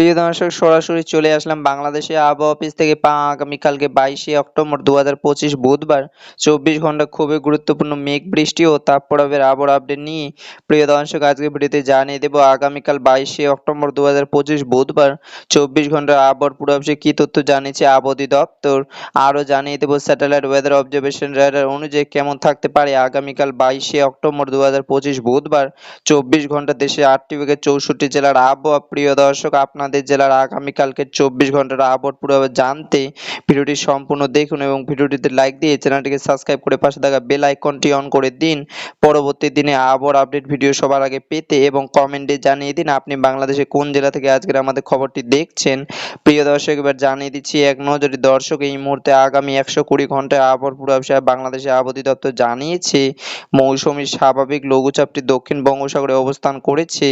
প্রিয় দর্শক, সরাসরি চলে আসলাম বাংলাদেশে আবহাওয়া অফিস থেকে আগামীকালকে 22শে অক্টোবর 2025 বুধবার 24 ঘন্টা খুবই গুরুত্বপূর্ণ মেঘ বৃষ্টি ও তাপপ্রবাহের আবহাওয়া আপডেট নিয়ে। প্রিয় দর্শক, আজকে ভিডিওতে জানিয়ে দেবো আগামীকাল 22শে অক্টোবর 2025 বুধবার 24 ঘন্টার আবহাওয়ার পূর্বাভাসে কী তথ্য জানিয়েছে আবহাওয়া দপ্তর। আরও জানিয়ে দেবো স্যাটেলাইট ওয়েদার অবজারভেশন রাডার অনুযায়ী কেমন থাকতে পারে আগামীকাল 22শে অক্টোবর 2025 বুধবার 24 ঘন্টা দেশের 8টি থেকে 64 জেলার আবহাওয়া। প্রিয় দর্শক, আপনাদের জেলার আগামীকালকে 24 ঘন্টার আবহাওয়ার পূর্বাভাস জানতে ভিডিওটি সম্পূর্ণ দেখুন এবং ভিডিওটিতে লাইক দিয়ে চ্যানেলটিকে সাবস্ক্রাইব করে পাশে থাকা বেল আইকনটি অন করে দিন। পরবর্তী দিনে আবহাওয়ার আপডেট ভিডিও সবার আগে পেতে এবং কমেন্টে জানিয়ে দিন আপনি বাংলাদেশে কোন জেলা থেকে আজকের আমাদের খবরটি দেখছেন। প্রিয় দর্শক, এবার জানিয়ে দিচ্ছি এক নজরে দর্শক, এই মুহূর্তে আগামী 120 ঘন্টায় আবহাওয়ার পূর্বাভাসে বাংলাদেশে আবহাওয়া দপ্তর জানিয়েছে মৌসুমী স্বাভাবিক লঘুচাপটি দক্ষিণ বঙ্গোপসাগরে অবস্থান করেছে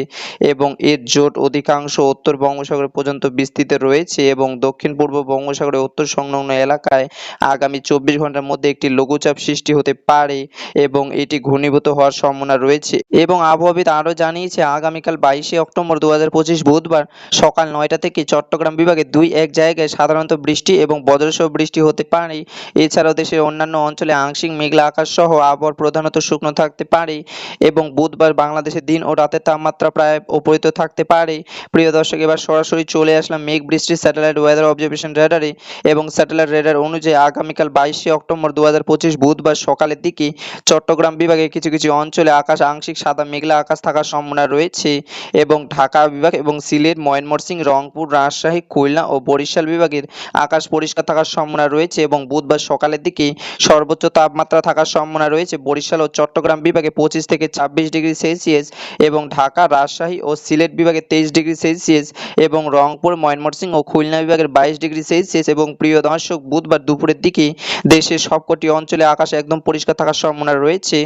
এবং এর জোট অধিকাংশ উত্তর বঙ্গোপসাগর পর্যন্ত বিস্তৃত রয়েছে এবং দক্ষিণ পূর্ব বঙ্গোপসাগরের উত্তর সংলগ্ন এলাকায় আগামী 24 ঘন্টার মধ্যে একটি লঘুচাপ সৃষ্টি হতে পারে এবং এটি ঘনীভূত হওয়ার সম্ভাবনা রয়েছে। এবং আবহাওয়াবিদ আরও জানিয়েছে আগামীকাল 22শে অক্টোবর 2025 বুধবার সকাল 9টা থেকে চট্টগ্রাম বিভাগে 2-1 জায়গায় সাধারণত বৃষ্টি এবং বজ্রসহ বৃষ্টি হতে পারে। এছাড়াও দেশের অন্যান্য অঞ্চলে আংশিক মেঘলা আকাশ সহ আবহাওয়া প্রধানত শুকনো থাকতে পারে এবং বুধবার বাংলাদেশের দিন ও রাতের তাপমাত্রা প্রায় অপরিত থাকতে পারে। প্রিয় দর্শক, এবার সরাসরি চলে আসলাম মেঘ বৃষ্টির স্যাটেলাইট ওয়েদার অবজারভেশন রাডারে এবং স্যাটেলাইট রাডার অনুযায়ী আগামীকাল 22শে অক্টোবর 2025 বুধবার সকালের দিকে চট্টগ্রাম বিভাগের কিছু কিছু অঞ্চলে আকাশ আংশিক সাদা মেঘলা আকাশ থাকার সম্ভাবনা রয়েছে এবং ঢাকা বিভাগ এবং সিলেট, ময়মনসিংহ, রংপুর, রাজশাহী, খুলনা ও বরিশাল বিভাগের আকাশ পরিষ্কার থাকার সম্ভাবনা রয়েছে এবং বুধবার সকালের দিকে সর্বোচ্চ তাপমাত্রা থাকার সম্ভাবনা রয়েছে বরিশাল ও চট্টগ্রাম বিভাগে 25 থেকে 26 ডিগ্রি সেলসিয়াস এবং ঢাকা, রাজশাহী ও সিলেট বিভাগে 23 ডিগ্রি সেলসিয়াস এবং রংপুর, ময়মনসিংহ ও খুলনা বিভাগের 22 ডিগ্রি সেলসিয়াস। এবং প্রিয় দর্শক, বুধবার দুপুরের দিকে দেশের সবকটি অঞ্চলে আকাশ একদম পরিষ্কার থাকার সম্ভাবনা রয়েছে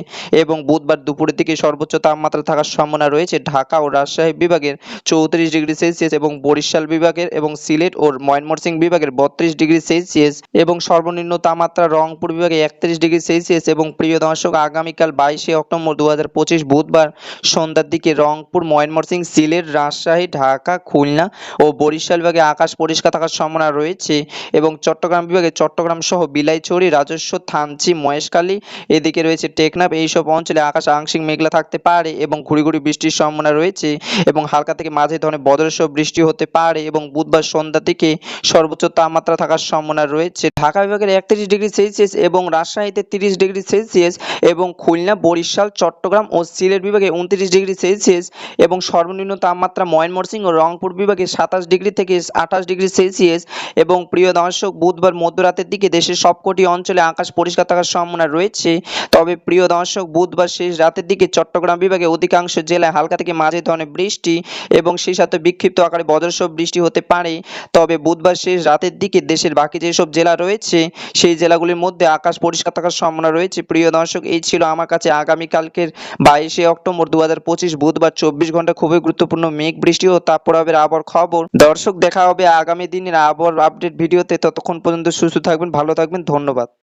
এবং বুধবার দুপুরের দিকে সর্বোচ্চ তাপমাত্রা থাকার সম্ভাবনা রয়েছে ঢাকা ও রাজশাহী বিভাগের 34 ডিগ্রি সেলসিয়াস এবং বরিশাল বিভাগের এবং সিলেট ও ময়মনসিংহ বিভাগের 32 ডিগ্রি সেলসিয়াস এবং সর্বনিম্ন তাপমাত্রা রংপুর বিভাগে 31 ডিগ্রি সেলসিয়াস। এবং প্রিয় দর্শক, আগামীকাল 22শে অক্টোবর 2025 বুধবার সন্ধ্যার দিকে রংপুর, ময়মনসিংহ, সিলেট, রাজশাহী, ঢাকা, খুলনা ও বরিশাল বিভাগে আকাশ পরিষ্কার থাকার সম্ভাবনা রয়েছে এবং চট্টগ্রাম বিভাগে চট্টগ্রাম সহ বিলাইছড়ি, রাজস্ব, থানচি, মহেশখালী, এদিকে রয়েছে টেকনাফ, এইসব অঞ্চলে আকাশ আংশিক মেঘলা থাকতে পারে এবং ঘুরি ঘুরি বৃষ্টির সম্ভাবনা রয়েছে এবং হালকা থেকে মাঝারি ধরনের বজ্রসহ বৃষ্টি হতে পারে এবং বুধবার সন্ধ্যা থেকে সর্বোচ্চ তাপমাত্রা থাকার সম্ভাবনা রয়েছে ঢাকা বিভাগের 31 ডিগ্রি সেলসিয়াস এবং রাজশাহীতে 30 ডিগ্রি সেলসিয়াস এবং খুলনা, বরিশাল, চট্টগ্রাম ও সিলেট বিভাগে 29 ডিগ্রি সেলসিয়াস এবং সর্বনিম্ন তাপমাত্রা ময়মনসিংহ ও রংপুর বিভাগে 27 ডিগ্রি থেকে 28 ডিগ্রি সেলসিয়াস। এবং প্রিয় দর্শক, বুধবার মধ্যরাতের দিকে দেশের সবকটি অঞ্চলে আকাশ পরিষ্কার থাকার সম্ভাবনা রয়েছে। তবে প্রিয় দর্শক, বুধবার শেষ রাতের দিকে চট্টগ্রাম বিভাগে অধিকাংশ জেলায় হালকা থেকে মাঝারি ধরনের বৃষ্টি এবং সেই সাথে বিক্ষিপ্ত আকারে বজ্রসহ বৃষ্টি হতে পারে। তবে বুধবার শেষ রাতের দিকে দেশের বাকি যেসব জেলা রয়েছে সেই জেলাগুলির মধ্যে আকাশ পরিষ্কার থাকার সম্ভাবনা রয়েছে। প্রিয় দর্শক, এই ছিল আমার কাছে আগামীকালকের 22শে অক্টোবর 2025 বুধবার 24 ঘন্টা খুবই গুরুত্বপূর্ণ মেঘ বৃষ্টি ও তাপপ্রবাহের আবহাওয়ার খবর। দর্শক, দেখা হবে আগামী দিনের আবহাওয়ার আপডেট ভিডিওতে। ততক্ষণ পর্যন্ত সুস্থ থাকবেন, ভালো থাকবেন, ধন্যবাদ।